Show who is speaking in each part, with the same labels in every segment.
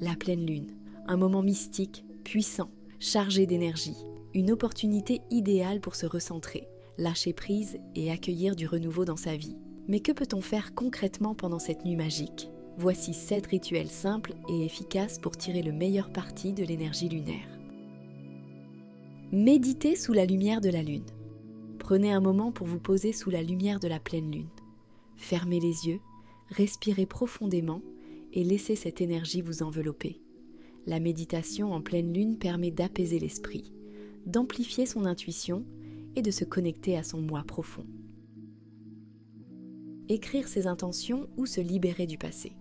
Speaker 1: La pleine lune, un moment mystique, puissant, chargé d'énergie. Une opportunité idéale pour se recentrer, lâcher prise et accueillir du renouveau dans sa vie. Mais que peut-on faire concrètement pendant cette nuit magique ? Voici 7 rituels simples et efficaces pour tirer le meilleur parti de l'énergie lunaire. Méditez sous la lumière de la lune. Prenez un moment pour vous poser sous la lumière de la pleine lune. Fermez les yeux, respirez profondément et laissez cette énergie vous envelopper. La méditation en pleine lune permet d'apaiser l'esprit, d'amplifier son intuition et de se connecter à son moi profond. Écrire ses intentions ou se libérer du passé.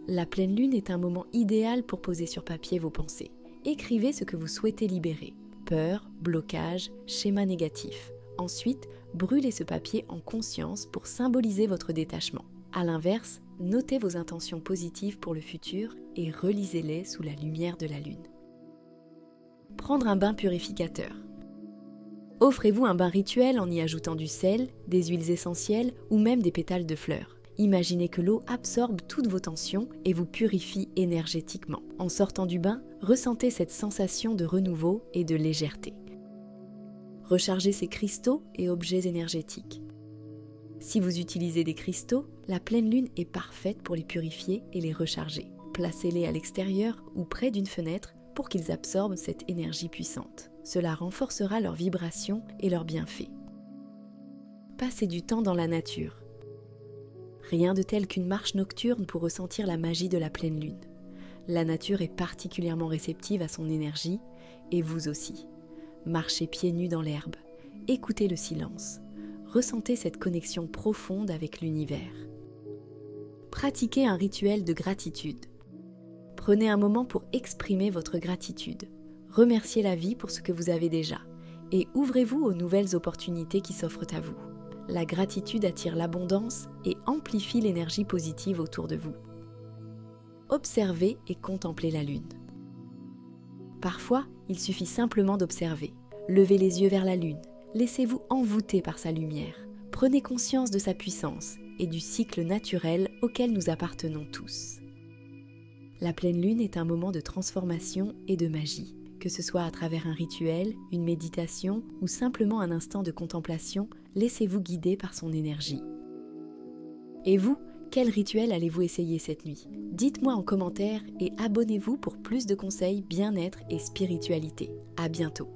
Speaker 1: La pleine lune est un moment idéal pour poser sur papier vos pensées. Écrivez ce que vous souhaitez libérer. Peur, blocage, schéma négatif. Ensuite, brûlez ce papier en conscience pour symboliser votre détachement. A l'inverse, notez vos intentions positives pour le futur et relisez-les sous la lumière de la lune. Prendre un bain purificateur. Offrez-vous un bain rituel en y ajoutant du sel, des huiles essentielles ou même des pétales de fleurs. Imaginez que l'eau absorbe toutes vos tensions et vous purifie énergétiquement. En sortant du bain, ressentez cette sensation de renouveau et de légèreté. Rechargez ces cristaux et objets énergétiques. Si vous utilisez des cristaux, la pleine lune est parfaite pour les purifier et les recharger. Placez-les à l'extérieur ou près d'une fenêtre pour qu'ils absorbent cette énergie puissante. Cela renforcera leur vibration et leurs bienfaits. Passez du temps dans la nature. Rien de tel qu'une marche nocturne pour ressentir la magie de la pleine lune. La nature est particulièrement réceptive à son énergie, et vous aussi. Marchez pieds nus dans l'herbe, écoutez le silence, ressentez cette connexion profonde avec l'univers. Pratiquez un rituel de gratitude. Prenez un moment pour exprimer votre gratitude. Remerciez la vie pour ce que vous avez déjà et ouvrez-vous aux nouvelles opportunités qui s'offrent à vous. La gratitude attire l'abondance et amplifie l'énergie positive autour de vous. Observez et contemplez la lune. Parfois, il suffit simplement d'observer. Levez les yeux vers la lune, laissez-vous envoûter par sa lumière. Prenez conscience de sa puissance et du cycle naturel auquel nous appartenons tous. La pleine lune est un moment de transformation et de magie. Que ce soit à travers un rituel, une méditation ou simplement un instant de contemplation, laissez-vous guider par son énergie. Et vous, quel rituel allez-vous essayer cette nuit ? Dites-moi en commentaire et abonnez-vous pour plus de conseils bien-être et spiritualité. À bientôt.